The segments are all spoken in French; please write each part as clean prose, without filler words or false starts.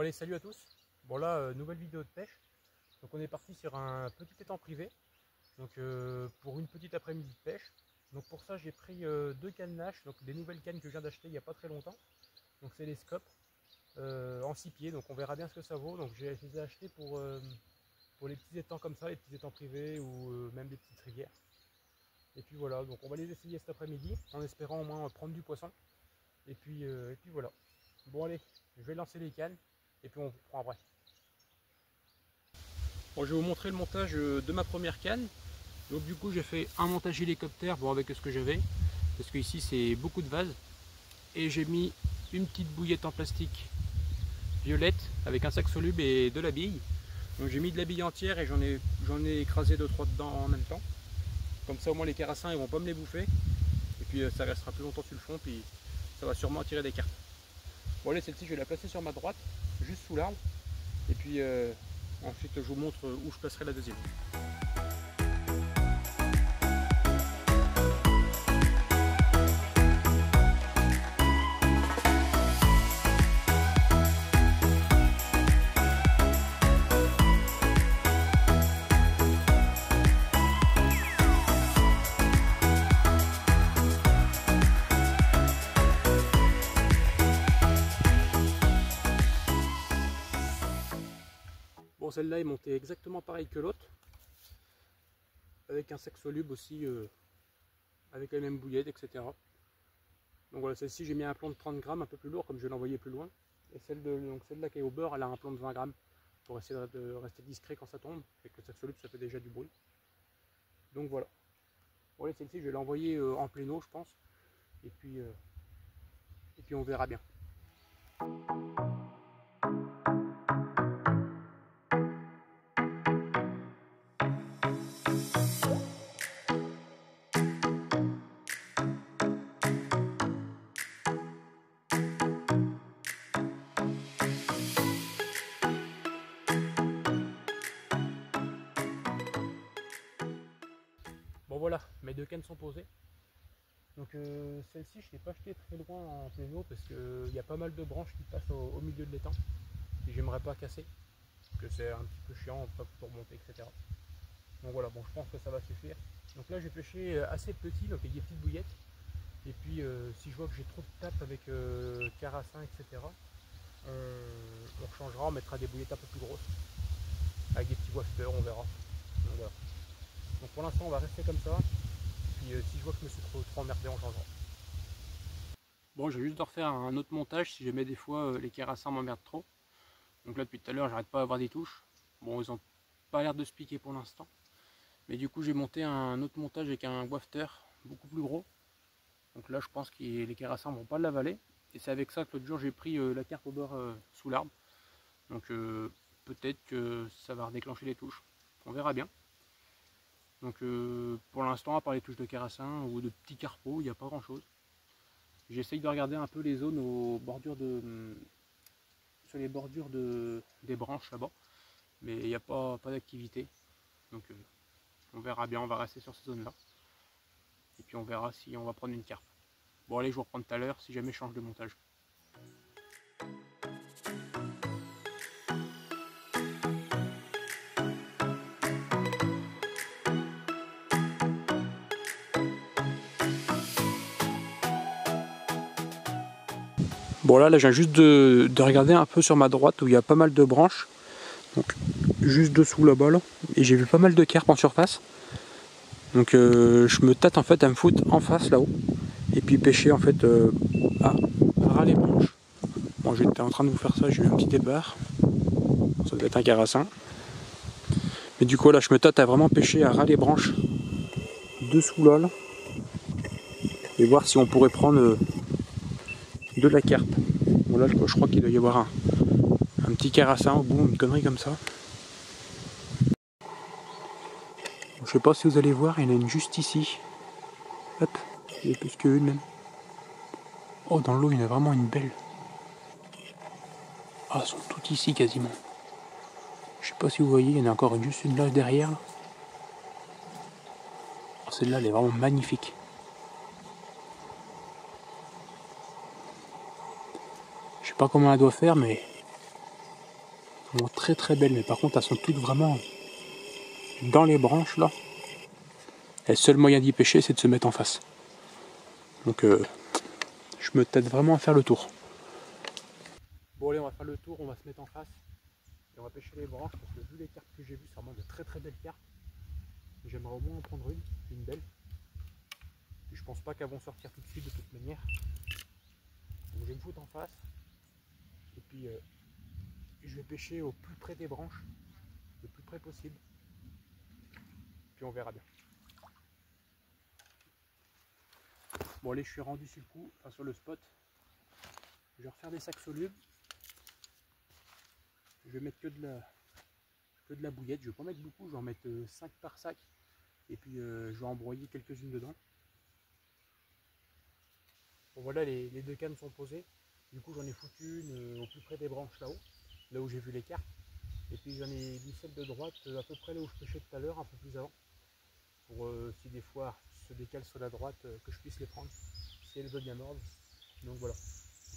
allez, salut à tous. Bon là, nouvelle vidéo de pêche. Donc on est parti sur un petit étang privé. Donc pour une petite après-midi de pêche. Donc pour ça j'ai pris deux cannes Nash, donc des nouvelles cannes que je viens d'acheter il n'y a pas très longtemps. Donc c'est les Scopes en 6 pieds, donc on verra bien ce que ça vaut. Donc je les ai achetés pour les petits étangs comme ça, les petits étangs privés ou même des petites rivières. Et puis voilà, donc on va les essayer cet après-midi en espérant au moins prendre du poisson. Et puis voilà. Bon allez, je vais lancer les cannes et puis on prend après. Bon, je vais vous montrer le montage de ma première canne. Donc du coup j'ai fait un montage hélicoptère bon, avec ce que j'avais. Parce que ici c'est beaucoup de vases. Et j'ai mis une petite bouillette en plastique violette avec un sac soluble et de la bille. Donc j'ai mis de la bille entière et j'en ai écrasé 2-3 dedans en même temps. Comme ça au moins les carassins ils vont pas me les bouffer. Et puis ça restera plus longtemps sur le fond, puis ça va sûrement attirer des carpes. Bon allez, celle-ci je vais la placer sur ma droite, juste sous l'arbre. Et puis ensuite je vous montre où je placerai la deuxième. Bon, celle-là est montée exactement pareil que l'autre, avec un sac soluble aussi, avec la même bouillette, etc. Donc voilà, celle-ci j'ai mis un plomb de 30 grammes, un peu plus lourd, comme je vais l'envoyer plus loin. Et celle-là qui est au bord, elle a un plomb de 20 grammes, pour essayer de rester discret quand ça tombe. Avec le sac soluble, ça fait déjà du bruit. Donc voilà. Bon, allez, celle-ci je vais l'envoyer en pleine eau, je pense. Et puis on verra bien. Bon voilà, mes deux cannes sont posées. Donc celle-ci je ne l'ai pas achetée très loin en pleine eau parce qu'il y a pas mal de branches qui passent au milieu de l'étang. Et j'aimerais pas casser, parce que c'est un petit peu chiant pour monter, etc. Donc voilà, bon je pense que ça va suffire. Donc là j'ai pêché assez petit, donc avec des petites bouillettes. Et puis si je vois que j'ai trop de tape avec carassin, etc. On changera, on mettra des bouillettes un peu plus grosses. Avec des petits wafters, on verra. Donc voilà. Donc pour l'instant on va rester comme ça. Puis si je vois que je me suis trop emmerdé, on changera. Bon, je vais juste refaire un autre montage si jamais des fois les carassins m'emmerdent trop. Donc là depuis tout à l'heure j'arrête pas d'avoir des touches. Bon, ils ont pas l'air de se piquer pour l'instant. Mais du coup j'ai monté un autre montage avec un wafter beaucoup plus gros. Donc là je pense que les carassins vont pas l'avaler. Et c'est avec ça que l'autre jour j'ai pris la carpe au beurre sous l'arbre. Donc peut-être que ça va redéclencher les touches. On verra bien. Donc pour l'instant, à part les touches de carassin ou de petits carpeaux, il n'y a pas grand chose. J'essaye de regarder un peu les zones aux bordures sur les bordures des branches là-bas. Mais il n'y a pas d'activité. Donc on verra bien, on va rester sur ces zones-là. Et puis on verra si on va prendre une carpe. Bon allez, je vous reprends tout à l'heure si jamais je change de montage. Bon là je viens juste de regarder un peu sur ma droite où il y a pas mal de branches. Donc juste dessous là-bas là. Et j'ai vu pas mal de carpes en surface. Donc je me tâte en fait à me foutre en face là-haut. Et puis pêcher en fait à ras les branches. Bon, j'étais en train de vous faire ça, j'ai eu un petit départ. Ça doit être un carassin. Mais du coup là je me tâte à vraiment pêcher à ras les branches dessous là. Et voir si on pourrait prendre de la carpe. Bon là je crois qu'il doit y avoir un petit carassin au bout, une connerie comme ça. Bon, je sais pas si vous allez voir, il y en a une juste ici. Hop, il y a plus qu'une même. Oh, dans l'eau il y en a vraiment une belle. Ah, elles sont toutes ici quasiment. Je sais pas si vous voyez, il y en a encore juste une là derrière. Oh, celle-là elle est vraiment magnifique. Je sais pas comment elle doit faire, mais Vraiment très très belles, mais par contre elles sont toutes vraiment dans les branches là. Et le seul moyen d'y pêcher, c'est de se mettre en face. Donc je me tâte vraiment à faire le tour. Bon allez, on va faire le tour, on va se mettre en face. Et on va pêcher les branches, parce que vu les cartes que j'ai vues, c'est vraiment de très très belles cartes. J'aimerais au moins en prendre une belle. Et je pense pas qu'elles vont sortir tout de suite de toute manière. Donc je vais me foutre en face. Et puis je vais pêcher au plus près des branches, le plus près possible. Puis on verra bien. Bon allez, je suis rendu sur le coup, enfin sur le spot. Je vais refaire des sacs solubles. Je vais mettre que de la bouillette. Je vais pas mettre beaucoup, je vais en mettre 5 par sac. Et puis je vais embroyer quelques-unes dedans. Bon voilà, les deux cannes sont posées. Du coup j'en ai foutu une au plus près des branches là-haut, là où j'ai vu les cartes. Et puis j'en ai mis celle de droite à peu près là où je pêchais tout à l'heure, un peu plus avant. Pour si des fois se décalent sur la droite, que je puisse les prendre, si elles veulent bien mordre. Donc voilà.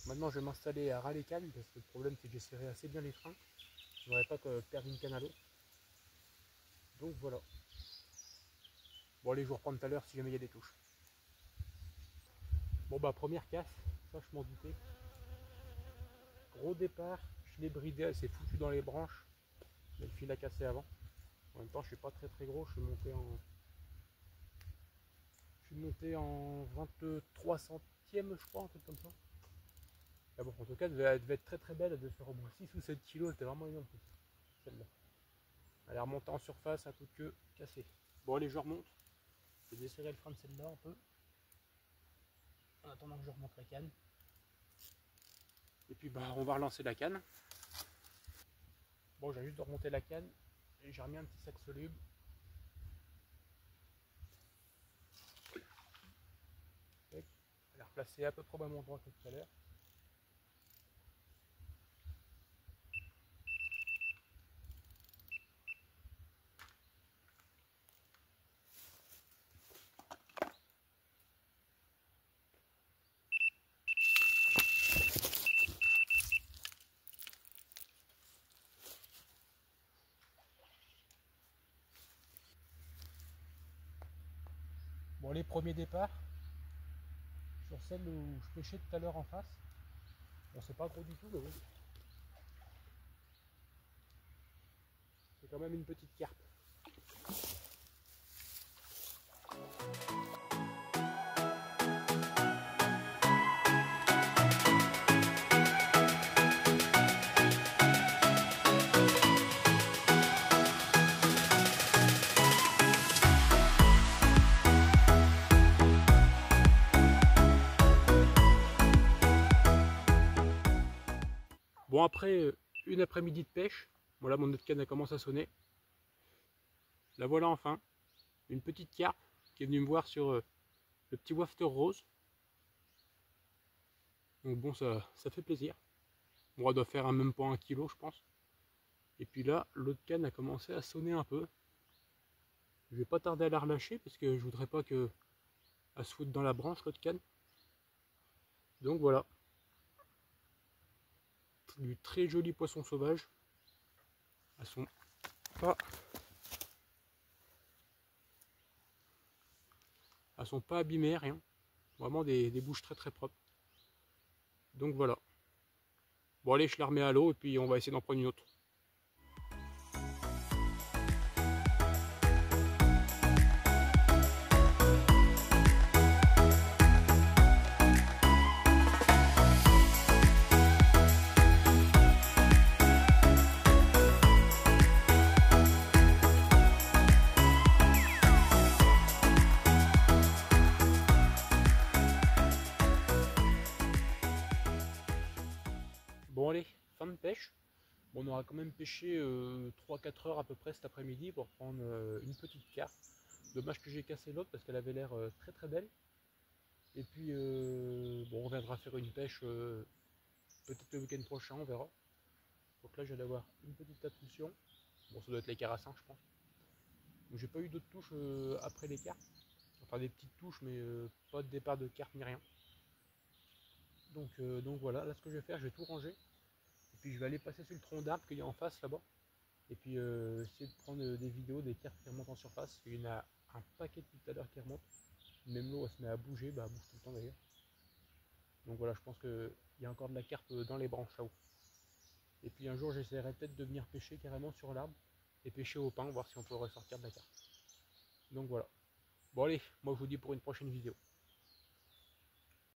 Maintenant je vais m'installer à ras les cannes, parce que le problème c'est que j'ai serré assez bien les freins. Je ne voudrais pas perdre une canne à l'eau. Donc voilà. Bon allez, je vous reprends tout à l'heure si jamais il y a des touches. Bon bah première casse, ça je m'en doutais. Gros départ, je l'ai bridé, elle s'est foutue dans les branches. Mais le fil a cassé avant. En même temps je suis pas très très gros, je suis monté en 23 centièmes je crois, un truc comme ça. Ah bon, en tout cas elle devait être très très belle, elle devait faire au moins 6 ou 7 kilos, c'était vraiment énorme celle-là. Elle est remontée en surface, un coup de queue cassé. Bon allez, je remonte. Je vais desserrer le frein de celle-là un peu. En attendant que je remonte la canne. Et puis bah on va relancer la canne. Bon, j'ai juste de remonter la canne et j'ai remis un petit sac soluble. Elle est replacée à peu près au même endroit que tout à l'heure. Bon, les premiers départs, sur celle où je pêchais tout à l'heure en face, on sait pas gros du tout, mais bon. C'est quand même une petite carpe. Bon, après une après-midi de pêche, voilà, mon autre canne a commencé à sonner. La voilà enfin, une petite carpe qui est venue me voir sur le petit wafter rose. Donc bon, ça fait plaisir. Bon, elle doit faire même pas 1 kilo, je pense. Et puis là, l'autre canne a commencé à sonner un peu. Je vais pas tarder à la relâcher parce que je voudrais pas qu'elle se foute dans la branche, l'autre canne. Donc voilà. Du très joli poisson sauvage. Elles sont pas, elles sont pas abîmées, rien. Vraiment des bouches très très propres. Donc voilà. Bon allez, je la remets à l'eau et puis on va essayer d'en prendre une autre. Bon allez, fin de pêche. Bon, on aura quand même pêché 3-4 heures à peu près cet après-midi pour prendre une petite carpe. Dommage que j'ai cassé l'autre parce qu'elle avait l'air très très belle. Et puis bon, on viendra faire une pêche peut-être le week-end prochain, on verra. Donc là j'allais avoir une petite impulsion. Bon, ça doit être les carassins je pense. Donc j'ai pas eu d'autres touches après les carpes. Enfin des petites touches mais pas de départ de carpe ni rien. Donc voilà, là ce que je vais faire, je vais tout ranger. Et puis je vais aller passer sur le tronc d'arbre qu'il y a en face là-bas. Et puis essayer de prendre des vidéos des carpes qui remontent en surface. Il y en a un paquet depuis tout à l'heure qui remontent. Même l'eau elle se met à bouger, bah elle bouge tout le temps d'ailleurs. Donc voilà, je pense qu'il y a encore de la carpe dans les branches là-haut. Et puis un jour j'essaierai peut-être de venir pêcher carrément sur l'arbre et pêcher au pain, voir si on peut ressortir de la carpe. Donc voilà. Bon allez, moi je vous dis pour une prochaine vidéo.